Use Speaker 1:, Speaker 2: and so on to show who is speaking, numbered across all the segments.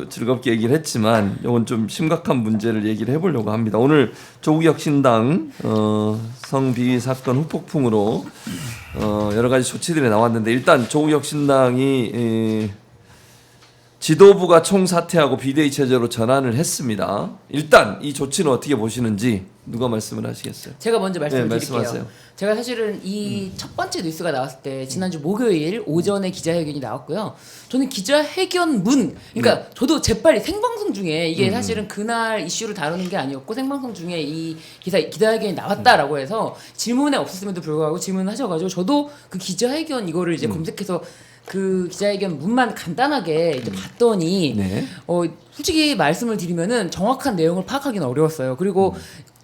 Speaker 1: 즐겁게 얘기를 했지만 이건 좀 심각한 문제를 얘기를 해보려고 합니다. 오늘 조국혁신당 성비위 사건 후폭풍으로 여러 가지 조치들이 나왔는데 일단 조국혁신당이 지도부가 총사퇴하고 비대위 체제로 전환을 했습니다. 일단 이 조치는 어떻게 보시는지 누가 말씀을 하시겠어요?
Speaker 2: 제가 먼저 말씀을
Speaker 1: 네,
Speaker 2: 드릴게요.
Speaker 1: 말씀하세요.
Speaker 2: 제가 사실은 이 첫 번째 뉴스가 나왔을 때 지난주 목요일 오전에 기자회견이 나왔고요. 저는 기자회견문, 그러니까 저도 재빨리 생방송 중에 이게 사실은 그날 이슈를 다루는 게 아니었고 생방송 중에 이 기자회견이 나왔다라고 해서 질문에 없었음에도 불구하고 질문을 하셔가지고 저도 그 기자회견 이거를 이제 검색해서 그 기자회견 문만 간단하게 이제 봤더니
Speaker 1: 네.
Speaker 2: 솔직히 말씀을 드리면은 정확한 내용을 파악하기는 어려웠어요. 그리고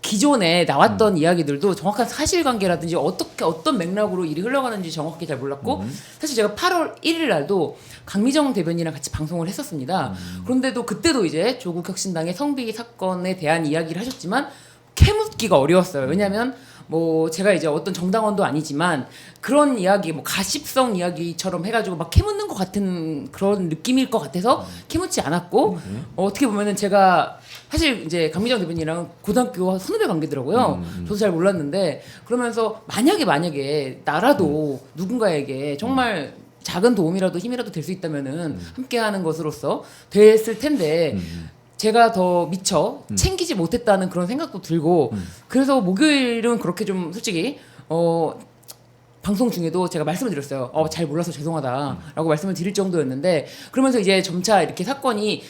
Speaker 2: 기존에 나왔던 이야기들도 정확한 사실관계라든지 어떤 맥락으로 일이 흘러가는지 정확히 잘 몰랐고 사실 제가 8월 1일 날도 강미정 대변인이랑 같이 방송을 했었습니다. 그런데도 그때도 이제 조국혁신당의 성비위 사건에 대한 이야기를 하셨지만 캐묻기가 어려웠어요. 왜냐하면 뭐 제가 이제 어떤 정당원도 아니지만 그런 이야기 뭐 가십성 이야기처럼 해가지고 막 캐묻는 것 같은 그런 느낌일 것 같아서 캐묻지 않았고 어떻게 보면은 제가 사실 이제 강미정 대변인이랑 고등학교 선후배 관계더라고요. 저도 잘 몰랐는데 그러면서 만약에 나라도 누군가에게 정말 작은 도움이라도 힘이라도 될 수 있다면은 함께하는 것으로서 됐을 텐데. 제가 더 미처 챙기지 못했다는 그런 생각도 들고 그래서 목요일은 그렇게 좀 솔직히 방송 중에도 제가 말씀을 드렸어요. 잘 몰라서 죄송하다라고 말씀을 드릴 정도였는데 그러면서 이제 점차 이렇게 사건이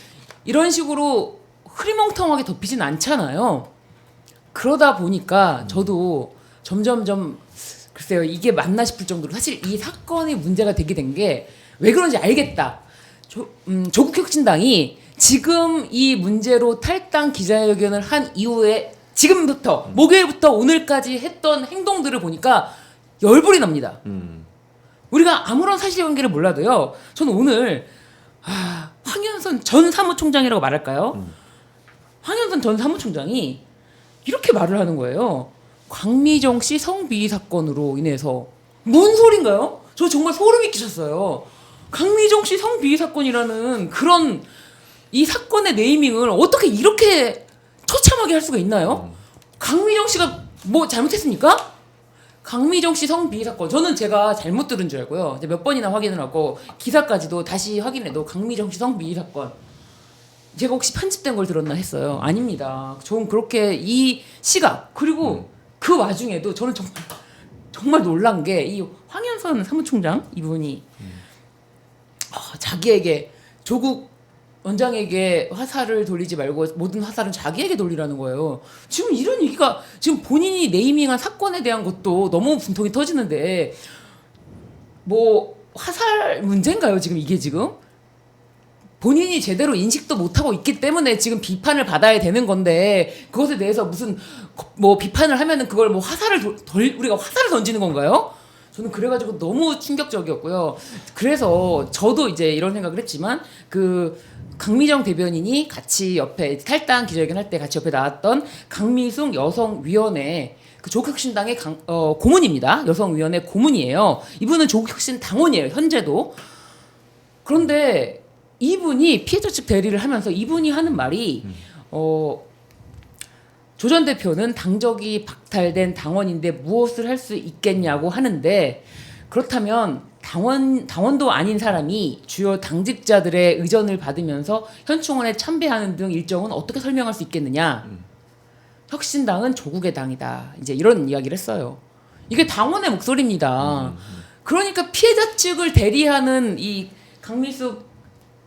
Speaker 2: 이런 식으로 흐리멍텅하게 덮이진 않잖아요. 그러다 보니까 저도 점점점 글쎄요 이게 맞나 싶을 정도로 사실 이 사건이 문제가 되게 된 게 왜 그런지 알겠다. 조국혁신당이 지금 이 문제로 탈당 기자회견을 한 이후에 지금부터 목요일부터 오늘까지 했던 행동들을 보니까 열불이 납니다. 우리가 아무런 사실관계를 몰라도요. 저는 오늘 황현선 전 사무총장이라고 말할까요? 황현선 전 사무총장이 이렇게 말을 하는 거예요. 강미정 씨 성비위 사건으로 인해서 뭔 소린가요? 저 정말 소름이 끼쳤어요. 강미정 씨 성비위 사건이라는 그런 이 사건의 네이밍을 어떻게 이렇게 처참하게 할 수가 있나요? 강미정 씨가 뭐 잘못했습니까? 강미정 씨 성비위 사건 저는 제가 잘못 들은 줄 알고요. 몇 번이나 확인을 하고 기사까지도 다시 확인해도 강미정 씨 성비위 사건 제가 혹시 편집된 걸 들었나 했어요. 아닙니다. 저는 그렇게 이 시각 그리고 그 와중에도 저는 정말 놀란 게 이 황현선 사무총장 이분이 자기에게 조국 원장에게 화살을 돌리지 말고 모든 화살은 자기에게 돌리라는 거예요. 지금 이런 얘기가 지금 본인이 네이밍한 사건에 대한 것도 너무 분통이 터지는데 뭐 화살 문제인가요? 지금 이게 지금 본인이 제대로 인식도 못하고 있기 때문에 지금 비판을 받아야 되는 건데 그것에 대해서 무슨 뭐 비판을 하면은 그걸 뭐 우리가 화살을 던지는 건가요? 저는 그래가지고 너무 충격적이었고요. 그래서 저도 이제 이런 생각을 했지만 그 강미정 대변인이 같이 옆에 탈당 기자회견 할 때 같이 옆에 나왔던 강미숙 여성위원회 그 조국혁신당의 고문입니다. 여성위원회 고문이에요. 이분은 조국혁신 당원이에요. 현재도. 그런데 이분이 피해자 측 대리를 하면서 이분이 하는 말이 조 전 대표는 당적이 박탈된 당원인데 무엇을 할 수 있겠냐고 하는데 그렇다면 당원도 아닌 사람이 주요 당직자들의 의전을 받으면서 현충원에 참배하는 등 일정은 어떻게 설명할 수 있겠느냐. 혁신당은 조국의 당이다. 이제 이런 이야기를 했어요. 이게 당원의 목소리입니다. 그러니까 피해자 측을 대리하는 이 강미숙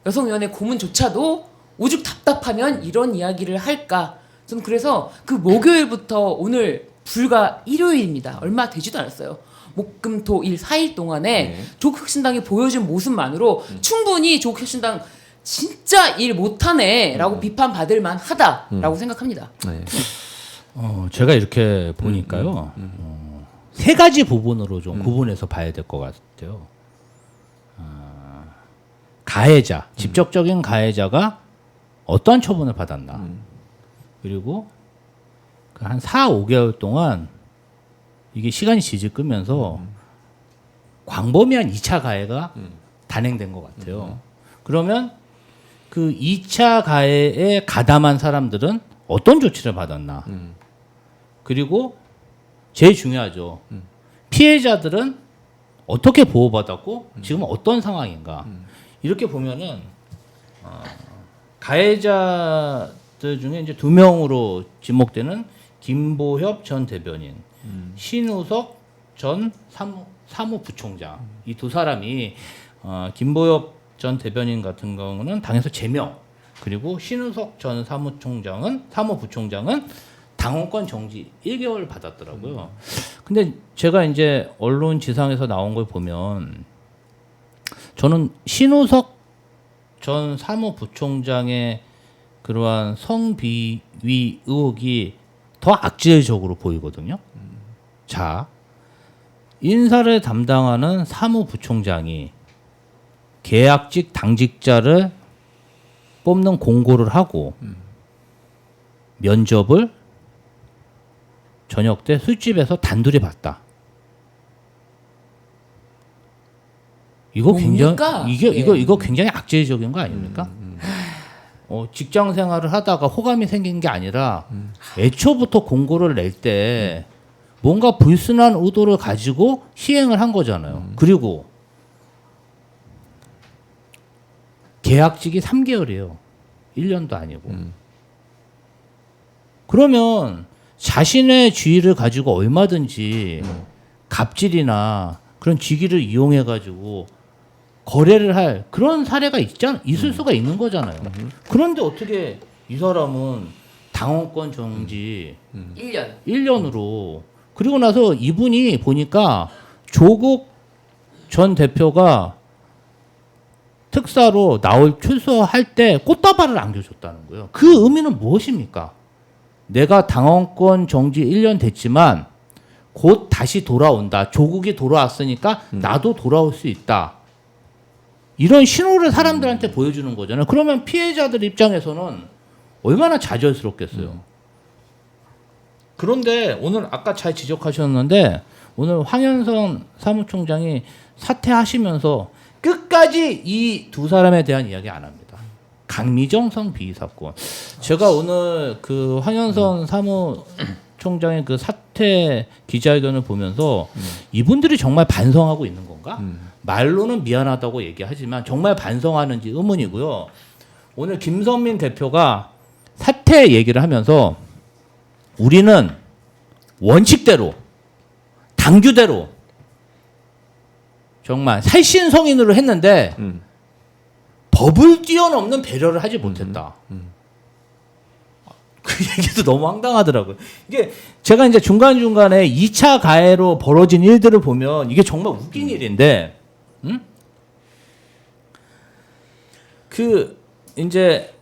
Speaker 2: 여성위원회 고문조차도 오죽 답답하면 이런 이야기를 할까. 저는 그래서 그 목요일부터 오늘 불과 일요일입니다. 얼마 되지도 않았어요. 목금토일 4일 동안에 조국혁신당이 보여준 모습만으로 충분히 조국혁신당 진짜 일 못하네라고 비판받을 만하다라고 생각합니다.
Speaker 1: 네.
Speaker 3: 제가 이렇게 보니까요. 세 가지 부분으로 좀 구분해서 봐야 될 것 같아요. 가해자, 직접적인 가해자가 어떠한 처분을 받았나. 그리고 한 4, 5개월 동안 이게 시간이 질질 끄면서 광범위한 2차 가해가 단행된 것 같아요. 그러면 그 2차 가해에 가담한 사람들은 어떤 조치를 받았나? 그리고 제일 중요하죠. 피해자들은 어떻게 보호받았고 지금 어떤 상황인가? 이렇게 보면은 가해자들 중에 이제 2명으로 지목되는 김보협 전 대변인, 신우석 전 사무부총장 이 두 사람이 김보협 전 대변인 같은 경우는 당에서 제명, 그리고 신우석 전 사무부총장은 당원권 정지 1개월 받았더라고요. 근데 제가 이제 언론 지상에서 나온 걸 보면 저는 신우석 전 사무부총장의 그러한 성비위 의혹이 더 악질적으로 보이거든요. 자, 인사를 담당하는 사무부총장이 계약직 당직자를 뽑는 공고를 하고 면접을 저녁 때 술집에서 단둘이 봤다. 이거
Speaker 2: 뭡니까?
Speaker 3: 굉장히 이거 굉장히 악질적인 거 아닙니까? 직장 생활을 하다가 호감이 생긴 게 아니라 애초부터 공고를 낼 때 뭔가 불순한 의도를 가지고 시행을 한 거잖아요. 그리고 계약직이 3개월이에요. 1년도 아니고. 그러면 자신의 지위를 가지고 얼마든지 갑질이나 그런 직위를 이용해 가지고 거래를 할 그런 사례가 있을 수가 있는 거잖아요. 그런데 어떻게 이 사람은 당원권 정지 1년으로 그리고 나서 이분이 보니까 조국 전 대표가 특사로 출소할 때 꽃다발을 안겨줬다는 거예요. 그 의미는 무엇입니까? 내가 당원권 정지 1년 됐지만 곧 다시 돌아온다. 조국이 돌아왔으니까 나도 돌아올 수 있다. 이런 신호를 사람들한테 보여주는 거잖아요. 그러면 피해자들 입장에서는 얼마나 좌절스럽겠어요. 그런데 오늘 아까 잘 지적하셨는데 오늘 황현성 사무총장이 사퇴하시면서 끝까지 이 두 사람에 대한 이야기 안 합니다. 강미정 성비위 사건. 제가 오늘 그 황현성 사무총장의 그 사퇴 기자회견을 보면서 이분들이 정말 반성하고 있는 건가? 말로는 미안하다고 얘기하지만 정말 반성하는지 의문이고요. 오늘 김선민 대표가 사퇴 얘기를 하면서 우리는 원칙대로 당규대로 정말 살신성인으로 했는데 법을 뛰어넘는 배려를 하지 못했다. 그 얘기도 너무 황당하더라고요. 이게 제가 이제 중간중간에 2차 가해로 벌어진 일들을 보면 이게 정말 웃긴 일인데 그 이제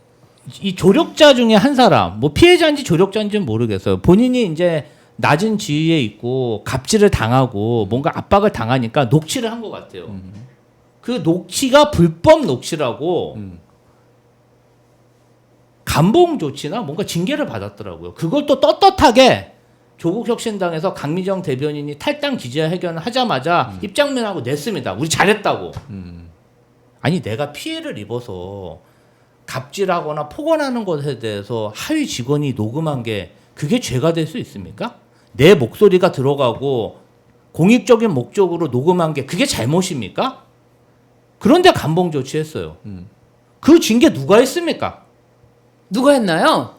Speaker 3: 이 조력자 중에 한 사람, 뭐 피해자인지 조력자인지는 모르겠어요. 본인이 이제 낮은 지위에 있고 갑질을 당하고 뭔가 압박을 당하니까 녹취를 한 것 같아요. 그 녹취가 불법 녹취라고 감봉 조치나 뭔가 징계를 받았더라고요. 그걸 또 떳떳하게 조국혁신당에서 강미정 대변인이 탈당 기자회견을 하자마자 입장문하고 냈습니다. 우리 잘했다고. 아니 내가 피해를 입어서 갑질하거나 폭언하는 것에 대해서 하위 직원이 녹음한 게 그게 죄가 될 수 있습니까? 내 목소리가 들어가고 공익적인 목적으로 녹음한 게 그게 잘못입니까? 그런데 감봉 조치했어요. 그 징계 누가 했습니까?
Speaker 2: 누가 했나요?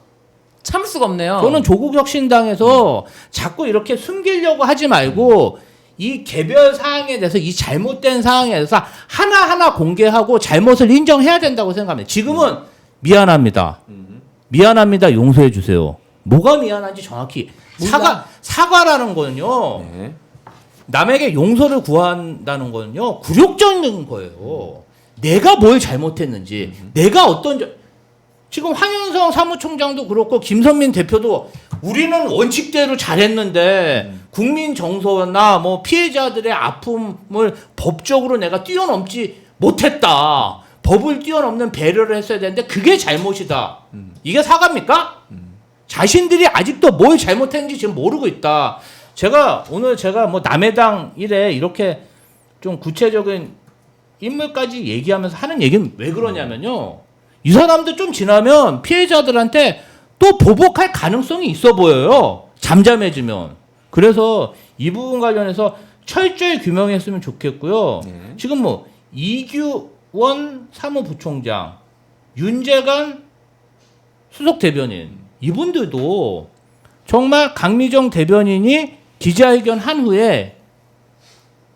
Speaker 2: 참을 수가 없네요.
Speaker 3: 저는 조국혁신당에서 자꾸 이렇게 숨기려고 하지 말고 이 개별 사항에 대해서 이 잘못된 사항에 대해서 하나하나 공개하고 잘못을 인정해야 된다고 생각합니다. 지금은 미안합니다. 미안합니다. 용서해 주세요. 뭐가 미안한지 정확히 사과라는 거는요.
Speaker 1: 네.
Speaker 3: 남에게 용서를 구한다는 거는요. 굴욕적인 거예요. 내가 뭘 잘못했는지 내가 지금 황현성 사무총장도 그렇고 김선민 대표도 우리는 원칙대로 잘했는데 국민 정서나 뭐 피해자들의 아픔을 법적으로 내가 뛰어넘지 못했다. 법을 뛰어넘는 배려를 했어야 되는데 그게 잘못이다. 이게 사과입니까? 자신들이 아직도 뭘 잘못했는지 지금 모르고 있다. 제가 뭐 남의 당 일에 이렇게 좀 구체적인 인물까지 얘기하면서 하는 얘기는 왜 그러냐면요. 이 사람들 좀 지나면 피해자들한테 또 보복할 가능성이 있어 보여요. 잠잠해지면. 그래서 이 부분 관련해서 철저히 규명했으면 좋겠고요.
Speaker 1: 네.
Speaker 3: 지금 뭐 이규원 사무부총장, 윤재관 수석 대변인 이분들도 정말 강미정 대변인이 기자회견 한 후에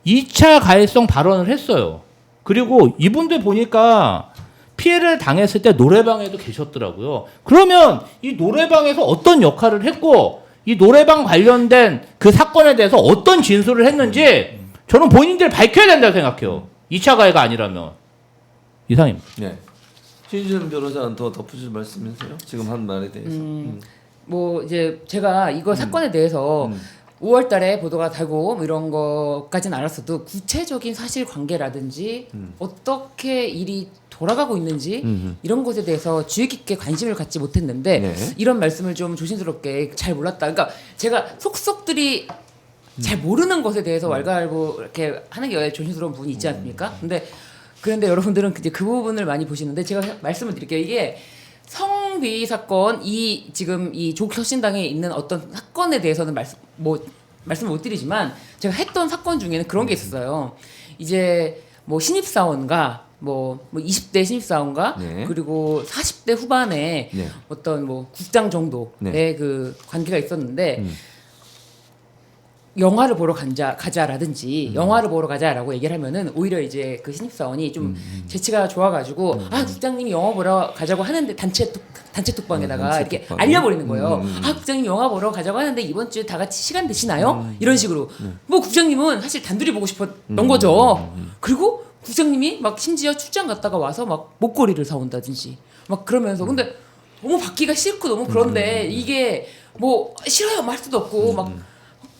Speaker 3: 2차 가해성 발언을 했어요. 그리고 이분들 보니까 피해를 당했을 때 노래방에도 계셨더라고요. 그러면 이 노래방에서 어떤 역할을 했고 이 노래방 관련된 그 사건에 대해서 어떤 진술을 했는지 저는 본인들 밝혀야 된다고 생각해요. 2차 가해가 아니라면. 이상입니다.
Speaker 1: 네. 신준 변호사는 더 덧붙일 말씀이세요? 지금 한 말에 대해서.
Speaker 2: 뭐 이제 제가 이거 사건에 대해서 5월달에 보도가 되고 뭐 이런 거까지는 알았어도 구체적인 사실관계라든지 어떻게 일이 돌아가고 있는지 이런 것에 대해서 주의 깊게 관심을 갖지 못했는데
Speaker 1: 네.
Speaker 2: 이런 말씀을 좀 조심스럽게 잘 몰랐다. 그러니까 제가 속속들이 잘 모르는 것에 대해서 왈가왈부 이렇게 하는 게 조심스러운 부분이 있지 않습니까? 그런데 여러분들은 이제 그 부분을 많이 보시는데 제가 말씀을 드릴게요. 이게 성비위 사건 이 지금 이 조국혁신당에 있는 어떤 사건에 대해서는 말씀을 못 드리지만 제가 했던 사건 중에는 그런 게 있었어요. 이제 뭐 신입사원과 뭐 20대 신입사원과
Speaker 1: 네.
Speaker 2: 그리고 40대 후반에
Speaker 1: 네.
Speaker 2: 어떤 뭐 국장 정도의
Speaker 1: 네.
Speaker 2: 그 관계가 있었는데 영화를 보러 가자라든지 영화를 보러 가자라고 얘기를 하면은 오히려 이제 그 신입사원이 좀 재치가 좋아가지고 아 국장님이 영화 보러 가자고 하는데 단체 톡방에다가
Speaker 1: 단체
Speaker 2: 이렇게
Speaker 1: 톡방에?
Speaker 2: 알려버리는 거예요. 아 국장님 영화 보러 가자고 하는데 이번 주에 다 같이 시간 되시나요? 이런 식으로 뭐 국장님은 사실 단둘이 보고 싶었던 거죠. 그리고 국장님이 막 심지어 출장 갔다가 와서 막 목걸이를 사온다든지 막 그러면서 근데 너무 받기가 싫고 너무 그런데 이게 뭐 싫어요 말 수도 없고 막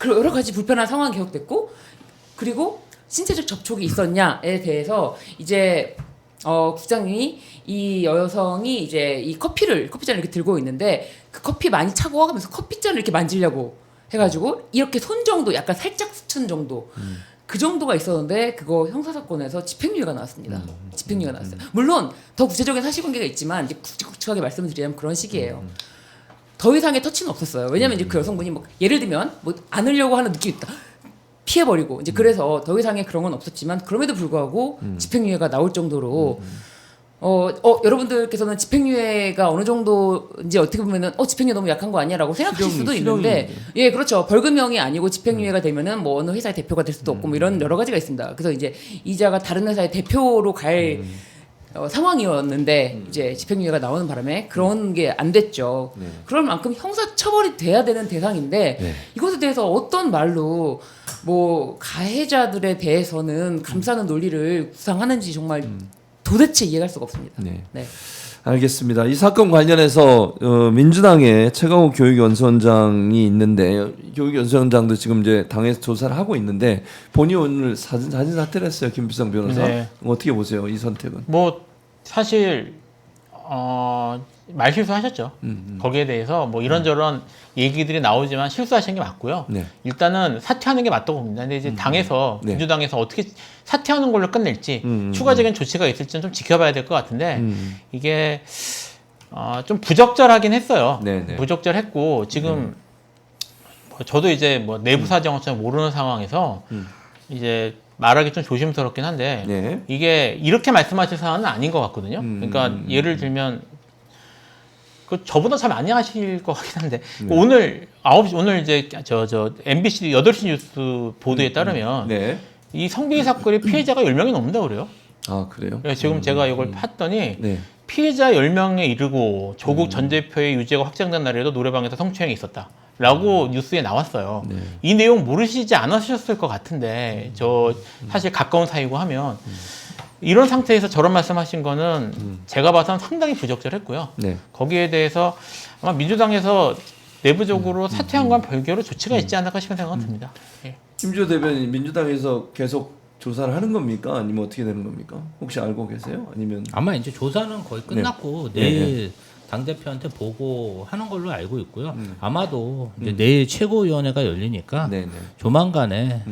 Speaker 2: 여러 가지 불편한 상황이 계속됐고 그리고 신체적 접촉이 있었냐에 대해서 이제 국장님이 이 여성이 이제 이 커피잔을 이렇게 들고 있는데 그 커피 많이 차고 하면서 커피잔을 이렇게 만지려고 해가지고 이렇게 손 정도 약간 살짝 스친 정도 그 정도가 있었는데 그거 형사사건에서 집행유예가 나왔습니다. 집행유예가 나왔어요. 물론 더 구체적인 사실관계가 있지만 이제 굵직굵직하게 말씀을 드리자면 그런 식이에요. 더 이상의 터치는 없었어요. 왜냐면 이제 그 여성분이 뭐 예를 들면 뭐 안으려고 하는 느낌이 있다. 피해버리고 이제 그래서 더 이상의 그런 건 없었지만 그럼에도 불구하고 집행유예가 나올 정도로 여러분들께서는 집행유예가 어느 정도인지 어떻게 보면은 집행유예 너무 약한 거 아니야라고 생각하실 수도 있는데 예 그렇죠. 벌금형이 아니고 집행유예가 되면은 뭐 어느 회사의 대표가 될 수도 없고 뭐 이런 여러 가지가 있습니다. 그래서 이제 이자가 다른 회사의 대표로 갈 상황이었는데 이제 집행유예가 나오는 바람에 그런 게 안 됐죠. 그럴 만큼 형사처벌이 돼야 되는 대상인데 이것에 대해서 어떤 말로 뭐 가해자들에 대해서는 감싸는 논리를 구상하는지 정말 도대체 이해할 수가 없습니다.
Speaker 1: 네.
Speaker 2: 네.
Speaker 1: 알겠습니다. 이 사건 관련해서 민주당의 최강욱 교육연수원장이 있는데 교육연수원장도 지금 이제 당에서 조사를 하고 있는데 본인이 오늘 사진 사퇴를 했어요. 김비성 변호사.
Speaker 4: 네.
Speaker 1: 어떻게 보세요? 이 선택은?
Speaker 4: 뭐 사실 말실수하셨죠. 거기에 대해서 뭐 이런저런 얘기들이 나오지만 실수하신 게 맞고요.
Speaker 1: 네.
Speaker 4: 일단은 사퇴하는 게 맞다고 봅니다. 근데 이제 당에서
Speaker 1: 네.
Speaker 4: 민주당에서 어떻게 사퇴하는 걸로 끝낼지 추가적인 조치가 있을지는 좀 지켜봐야 될 것 같은데 이게 좀 부적절하긴 했어요.
Speaker 1: 네.
Speaker 4: 부적절했고 지금 뭐 저도 이제 뭐 내부 사정을 잘 모르는 상황에서 이제 말하기 좀 조심스럽긴 한데
Speaker 1: 네.
Speaker 4: 이게 이렇게 말씀하실 사안은 아닌 것 같거든요. 그러니까 예를 들면 그 저보다 잘 많이 하실 것 같긴 한데 오늘 9시 오늘 이제 저 MBC 8시 뉴스 보도에 따르면
Speaker 1: 네.
Speaker 4: 이 성비위 사건의 피해자가 10명이 넘는다고 그래요.
Speaker 1: 아 그래요?
Speaker 4: 그래서 지금 제가 이걸 봤더니
Speaker 1: 네.
Speaker 4: 피해자 10명에 이르고 조국 전 대표의 유죄가 확정된 날에도 노래방에서 성추행이 있었다라고 뉴스에 나왔어요.
Speaker 1: 네.
Speaker 4: 이 내용 모르시지 않으셨을 것 같은데 저 사실 가까운 사이고 하면 이런 상태에서 저런 말씀하신 거는 제가 봐서는 상당히 부적절했고요.
Speaker 1: 네.
Speaker 4: 거기에 대해서 아마 민주당에서 내부적으로 사퇴한 건 별개로 조치가 있지 않을까 싶은 생각은 듭니다. 예.
Speaker 1: 김주호 대변인 민주당에서 계속 조사를 하는 겁니까? 아니면 어떻게 되는 겁니까? 혹시 알고 계세요? 아니면
Speaker 3: 아마 이제 조사는 거의 끝났고
Speaker 1: 네.
Speaker 3: 내일 당 대표한테 보고하는 걸로 알고 있고요. 아마도 이제 내일 최고위원회가 열리니까
Speaker 1: 네네.
Speaker 3: 조만간에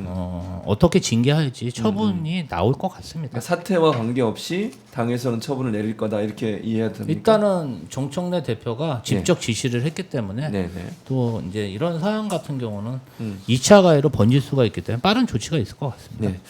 Speaker 3: 어떻게 징계할지 처분이 나올 것 같습니다.
Speaker 1: 그러니까 사태와 관계없이 당에서는 처분을 내릴 거다 이렇게 이해해야 됩니까?
Speaker 3: 일단은 정청래 대표가 직접 지시를 했기 때문에
Speaker 1: 네네.
Speaker 3: 또 이제 이런 사안 같은 경우는 2차 가해로 번질 수가 있기 때문에 빠른 조치가 있을 것 같습니다.
Speaker 1: 네.